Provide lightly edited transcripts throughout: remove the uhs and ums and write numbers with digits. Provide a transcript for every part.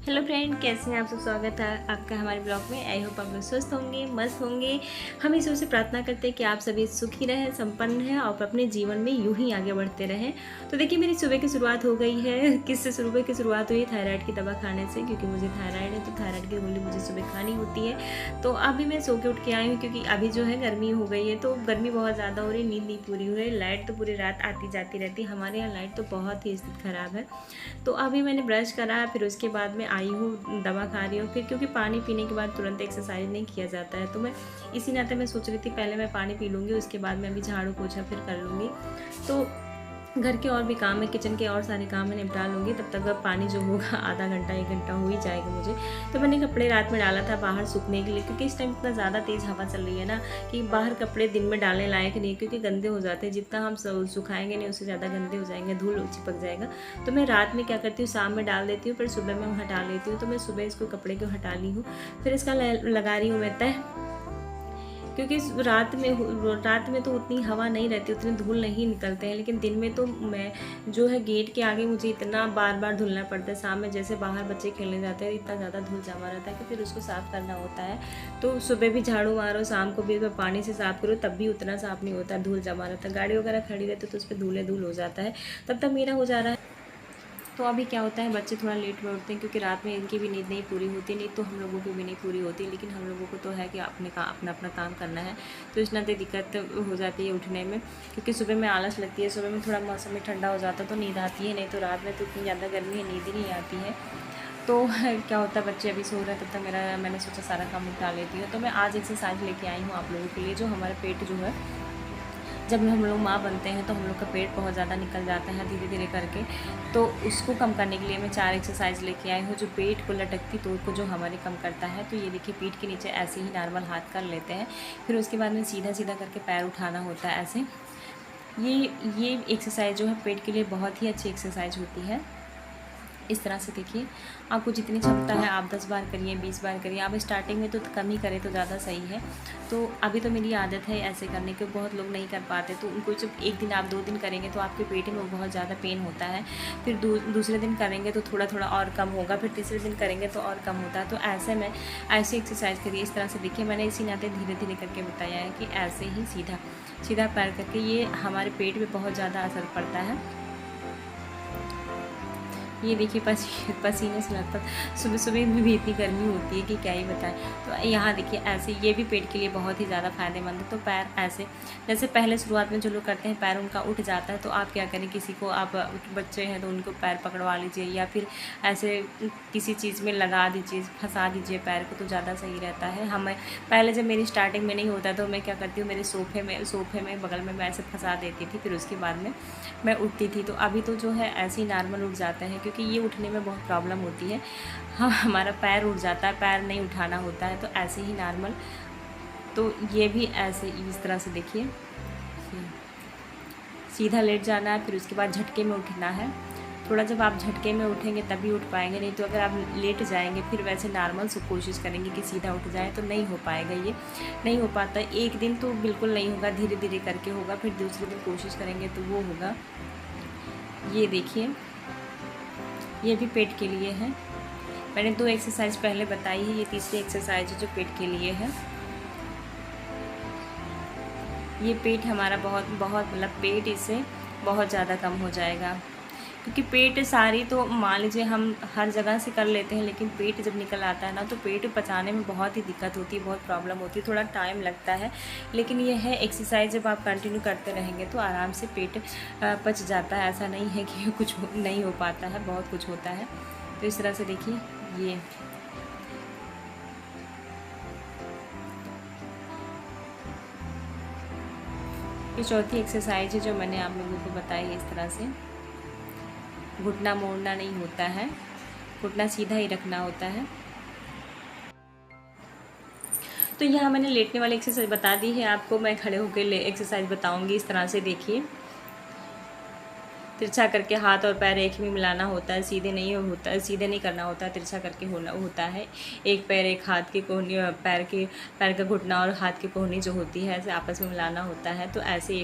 Hello friend, कैसे हैं आप सब। स्वागत है आपका हमारे ब्लॉग में। आई होप आप लोग स्वस्थ होंगे, मस्त होंगे। हम ईश्वर से प्रार्थना करते हैं कि आप सभी सुखी रहें, संपन्न हैं और अपने जीवन में यूं ही आगे बढ़ते रहें। तो देखिए, मेरी सुबह की शुरुआत हो गई है। किससे सुबह की शुरुआत हुई? थायराइड की दवा खाने से, क्योंकि मुझे थायराइड है तो थायराइड की गोली मुझे सुबह खानी होती है। तो अभी मैं सो के उठ के आई हूँ, क्योंकि अभी जो है गर्मी हो गई है, तो गर्मी बहुत ज़्यादा हो रही, नींद नहीं पूरी हो रही। लाइट तो पूरी रात आती जाती रहती है, हमारे यहाँ लाइट तो बहुत ही स्थिति ख़राब है। तो अभी मैंने ब्रश करा, फिर उसके बाद में आई हूँ, दवा खा रही हूँ। फिर क्योंकि पानी पीने के बाद तुरंत एक्सरसाइज नहीं किया जाता है, तो मैं इसी नाते मैं सोच रही थी पहले मैं पानी पी लूँगी, उसके बाद मैं अभी झाड़ू पोछा फिर कर लूँगी। तो घर के और भी काम है, किचन के और सारे काम मैं निपटा लूँगी। तब तक अब पानी जो होगा आधा घंटा 1 घंटा हो ही जाएगा मुझे। तो मैंने कपड़े रात में डाला था बाहर सूखने के लिए, क्योंकि इस टाइम इतना ज़्यादा तेज़ हवा चल रही है ना कि बाहर कपड़े दिन में डालने लायक नहीं, क्योंकि गंदे हो जाते हैं। जितना हम सुखाएंगे नहीं उससे ज़्यादा गंदे हो जाएंगे, धूल चिपक जाएगा। तो मैं रात में क्या करती हूँ, शाम में डाल देती हूँ, फिर सुबह में हटा लेती हूँ। तो मैं सुबह इसको कपड़े को हटा ली हूँ, फिर इसका लगा रही हूँ मैं तह। क्योंकि रात में तो उतनी हवा नहीं रहती, उतनी धूल नहीं निकलते हैं, लेकिन दिन में तो मैं जो है गेट के आगे मुझे इतना बार बार धुलना पड़ता है। शाम में जैसे बाहर बच्चे खेलने जाते हैं, इतना ज़्यादा धूल जमा रहता है कि फिर उसको साफ़ करना होता है। तो सुबह भी झाड़ू मारो, शाम को भी पानी से साफ़ करो, तब भी उतना साफ़ नहीं होता, धूल जमा रहता है। गाड़ी वगैरह खड़ी रहती है तो उस पर धूल हो जाता है। तब तक मेरा हो जा रहा है। तो अभी क्या होता है, बच्चे थोड़ा लेट में उठते हैं, क्योंकि रात में इनकी भी नींद नहीं पूरी होती। नींद तो हम लोगों की भी नहीं पूरी होती, लेकिन हम लोगों को तो है कि अपना अपना काम करना है। तो इस नाते दिक्कत हो जाती है उठने में, क्योंकि सुबह में आलस लगती है। सुबह में थोड़ा मौसम में ठंडा हो जाता है तो नींद आती है, नहीं तो रात में तो इतनी ज़्यादा गर्मी है, नींद ही नहीं आती है। तो क्या होता है, बच्चे अभी सो रहे हैं, तब तक मैंने सोचा सारा काम निपटा लेती हूँ। तो मैं आज एक्सरसाइज लेके आई हूँ आप लोगों के लिए। जो हमारा पेट जो है, जब हम लोग माँ बनते हैं तो हम लोग का पेट बहुत ज़्यादा निकल जाता है धीरे धीरे करके। तो उसको कम करने के लिए मैं 4 एक्सरसाइज लेके आई हूँ, जो पेट को लटकती तोड़ को जो हमारे कम करता है। तो ये देखिए, पीठ के नीचे ऐसे ही नॉर्मल हाथ कर लेते हैं, फिर उसके बाद में सीधा सीधा करके पैर उठाना होता है ऐसे। ये एक्सरसाइज जो है पेट के लिए बहुत ही अच्छी एक्सरसाइज होती है। इस तरह से देखिए, आपको जितनी क्षमता है आप 10 बार करिए, 20 बार करिए। आप स्टार्टिंग में तो कम ही करें तो ज़्यादा सही है। तो अभी तो मेरी आदत है ऐसे करने की, बहुत लोग नहीं कर पाते। तो उनको जब 1 दिन आप 2 दिन करेंगे तो आपके पेट में बहुत ज़्यादा पेन होता है। फिर दूसरे दिन करेंगे तो थोड़ा थोड़ा और कम होगा, फिर तीसरे दिन करेंगे तो और कम होता है। तो ऐसे में ऐसी एक्सरसाइज करिए। इस तरह से देखिए, मैंने इसी नाते धीरे धीरे करके बताया है कि ऐसे ही सीधा सीधा पैर करके ये हमारे पेट में बहुत ज़्यादा असर पड़ता है। ये देखिए, पसीने से लथपथ। सुबह सुबह में भी इतनी गर्मी होती है कि क्या ही बताएं। तो यहाँ देखिए, ऐसे ये भी पेट के लिए बहुत ही ज़्यादा फ़ायदेमंद है। तो पैर ऐसे, जैसे पहले शुरुआत में जो लोग करते हैं पैर उनका उठ जाता है, तो आप क्या करें, किसी को आप बच्चे हैं तो उनको पैर पकड़वा लीजिए, या फिर ऐसे किसी चीज़ में लगा दीजिए, फंसा दीजिए पैर को, तो ज़्यादा सही रहता है। हमें पहले जब मेरी स्टार्टिंग में नहीं होता तो मैं क्या करती हूँ, मेरे सोफे में बगल में मैं ऐसे फंसा देती थी, फिर उसके बाद में मैं उठती थी। तो अभी तो जो है ऐसे ही नॉर्मल उठ जाते हैं, क्योंकि ये उठने में बहुत प्रॉब्लम होती है। हाँ, हमारा पैर उठ जाता है, पैर नहीं उठाना होता है, तो ऐसे ही नॉर्मल। तो ये भी ऐसे इस तरह से देखिए, सीधा लेट जाना है, फिर उसके बाद झटके में उठना है। थोड़ा जब आप झटके में उठेंगे तभी उठ पाएंगे, नहीं तो अगर आप लेट जाएंगे फिर वैसे नॉर्मल से कोशिश करेंगे कि सीधा उठ जाए तो नहीं हो पाएगा। ये नहीं हो पाता, एक दिन तो बिल्कुल नहीं होगा, धीरे धीरे करके होगा, फिर दूसरे दिन कोशिश करेंगे तो वो होगा। ये देखिए, ये भी पेट के लिए है। मैंने 2 एक्सरसाइज पहले बताई है, ये तीसरी एक्सरसाइज है जो पेट के लिए है। ये पेट हमारा बहुत बहुत मतलब पेट इससे बहुत ज़्यादा कम हो जाएगा, क्योंकि पेट सारी तो मान लीजिए हम हर जगह से कर लेते हैं, लेकिन पेट जब निकल आता है ना तो पेट पचाने में बहुत ही दिक्कत होती है, बहुत प्रॉब्लम होती है, थोड़ा टाइम लगता है। लेकिन ये है एक्सरसाइज जब आप कंटिन्यू करते रहेंगे तो आराम से पेट पच जाता है। ऐसा नहीं है कि कुछ नहीं हो पाता है, बहुत कुछ होता है। तो इस तरह से देखिए, ये चौथी एक्सरसाइज है जो मैंने आप लोगों को बताई है। इस तरह से घुटना मोड़ना नहीं होता है, घुटना सीधा ही रखना होता है। तो यहाँ मैंने लेटने वाली एक्सरसाइज बता दी है आपको, मैं खड़े होकर एक्सरसाइज बताऊंगी। इस तरह से देखिए, तिरछा करके हाथ और पैर एक ही में मिलाना होता है, सीधे नहीं होता है, सीधे नहीं करना होता है, तिरछा करके होता है। एक पैर एक हाथ की कोहनी, पैर का घुटना और हाथ की कोहनी जो होती है ऐसे आपस में मिलाना होता है। तो ऐसे ये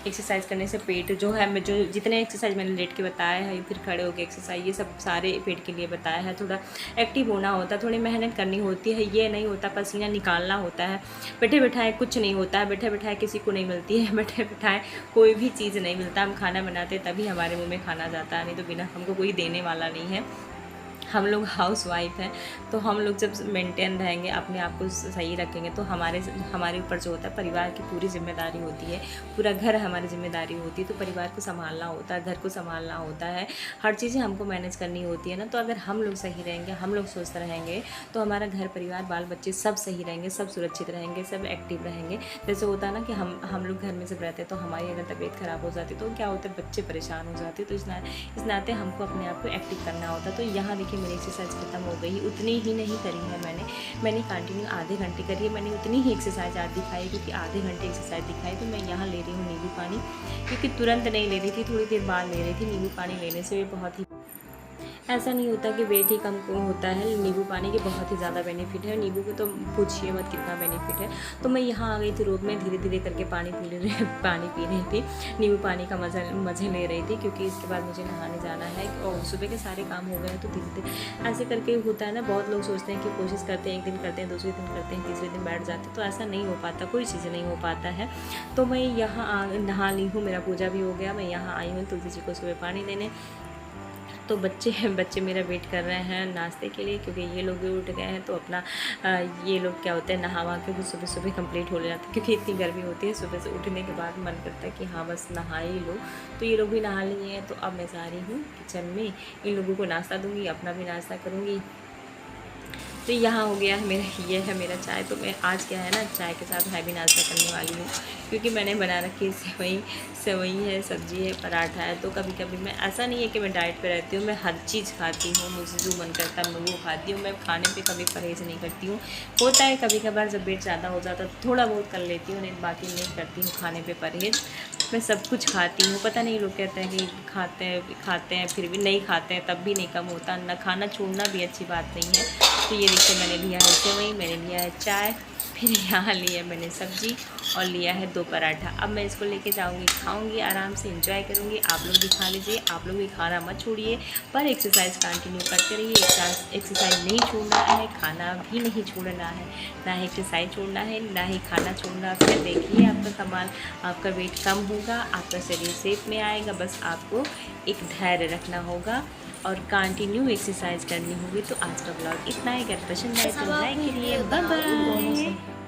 एक्सरसाइज करने से पेट जो है, मैं जो जितने एक्सरसाइज मैंने लेट के बताया है, फिर खड़े होकर एक्सरसाइज, ये सब सारे पेट के लिए बताया है। थोड़ा एक्टिव होना होता है, थोड़ी मेहनत करनी होती है, ये नहीं होता पसीना निकालना होता है। बैठे बैठाए कुछ नहीं होता है, बैठे बैठाए किसी को नहीं मिलती है, बैठे बैठाए कोई भी चीज़ नहीं मिलता। हम खाना बनाते तभी हमारे मुंह में खाना जाता है, नहीं तो बिना हमको कोई देने वाला नहीं है। हम लोग हाउस वाइफ हैं, तो हम लोग जब मेंटेन रहेंगे, अपने आप को सही रखेंगे, तो हमारे ऊपर जो होता है परिवार की पूरी जिम्मेदारी होती है, पूरा घर हमारी जिम्मेदारी होती है। तो परिवार को संभालना होता है, घर को संभालना होता है, हर चीज़ें हमको मैनेज करनी होती है ना। तो अगर हम लोग सही रहेंगे, हम लोग स्वस्थ रहेंगे, तो हमारा घर परिवार बाल बच्चे सब सही रहेंगे, सब सुरक्षित रहेंगे, सब एक्टिव रहेंगे। जैसे होता है ना कि हम लोग घर में जब रहते हैं तो हमारी अगर तबीयत ख़राब हो जाती तो क्या होता है, बच्चे परेशान हो जाते। तो इस नाते हमको अपने आप को एक्टिव करना होता है। तो यहाँ देखिए मेरी एक्सरसाइज खत्म हो गई, उतनी ही नहीं करी है मैंने कंटिन्यू आधे घंटे करी है। मैंने उतनी ही एक्सरसाइज आज दिखाई, क्योंकि आधे घंटे एक्सरसाइज दिखाई। तो मैं यहाँ ले रही हूँ नींबू पानी, क्योंकि तुरंत नहीं ले रही थी, थोड़ी देर बाद ले रही थी। नींबू पानी लेने से बहुत ही ऐसा नहीं होता कि वेट ही कम होता है, नींबू पानी के बहुत ही ज़्यादा बेनिफिट है। नींबू के तो पूछिए मत कितना बेनिफिट है। तो मैं यहाँ आ गई थी रोड में, धीरे धीरे करके पानी पी रही थी, नींबू पानी का मज़े ले रही थी, क्योंकि इसके बाद मुझे नहाने जाना है और सुबह के सारे काम हो गए हैं। तो धीरे धीरे ऐसे करके होता है ना। बहुत लोग सोचते हैं कि कोशिश करते हैं, एक दिन करते हैं, दूसरे दिन करते हैं, तीसरे दिन बैठ जाते हैं, तो ऐसा नहीं हो पाता, कोई चीज़ नहीं हो पाता है। तो मैं यहाँ नहा ली हूँ, मेरा पूजा भी हो गया। मैं यहाँ आई हूँ तुलसी जी को सुबह पानी देने। तो बच्चे मेरा वेट कर रहे हैं नाश्ते के लिए, क्योंकि ये लोग भी उठ गए हैं। तो अपना ये लोग क्या होते हैं, नहा के सुबह सुबह कंप्लीट हो जाता है, क्योंकि इतनी गर्मी होती है। सुबह से उठने के बाद मन करता है कि हाँ बस नहा ही लो। तो ये लोग भी नहा लिए हैं। तो अब मैं जा रही हूँ किचन में, इन लोगों को नाश्ता दूँगी, अपना भी नाश्ता करूँगी। तो यहाँ हो गया है मेरा, ये है मेरा चाय। तो मैं आज क्या है ना, चाय के साथ हैवी नाश्ता करने वाली हूँ, क्योंकि मैंने बना रखी सेवई है, सब्जी है, पराठा है। तो कभी कभी मैं, ऐसा नहीं है कि मैं डाइट पे रहती हूँ, मैं हर चीज़ खाती हूँ, मुझे जो मन करता है मैं वो खाती हूँ। मैं खाने पे कभी परहेज़ नहीं करती हूँ। होता है कभी कभार जब वेट ज़्यादा हो जाता है तो थोड़ा बहुत कर लेती हूँ, नहीं बाकी नहीं करती हूँ खाने पर परहेज़। मैं सब कुछ खाती हूँ। पता नहीं, लोग कहते हैं कि खाते हैं फिर भी नहीं खाते हैं, तब भी नहीं कम होता। ना खाना छोड़ना भी अच्छी बात नहीं है। तो ये देखिए मैंने लिया है सेवई, मैंने लिया है चाय, फिर यहाँ लिया मैंने सब्जी और लिया है 2 पराठा। अब मैं इसको लेके जाऊँगी, खाऊँगी, आराम से एंजॉय करूँगी। आप लोग भी खा लीजिए, आप लोग भी खाना मत छोड़िए, पर एक्सरसाइज कंटिन्यू करते रहिए। एक्सरसाइज नहीं छोड़ना है, खाना भी नहीं छोड़ना है, ना ही एक्सरसाइज छोड़ना है, ना ही खाना छोड़ना। फिर देखिए आपका कमाल, आपका वेट कम होगा, आपका शरीर शेप में आएगा। बस आपको एक धैर्य रखना होगा और कंटिन्यू एक्सरसाइज करनी होगी। तो आज का ब्लॉग इतना ही। अगर पसंद आए तो लाइक करिए। Bye bye.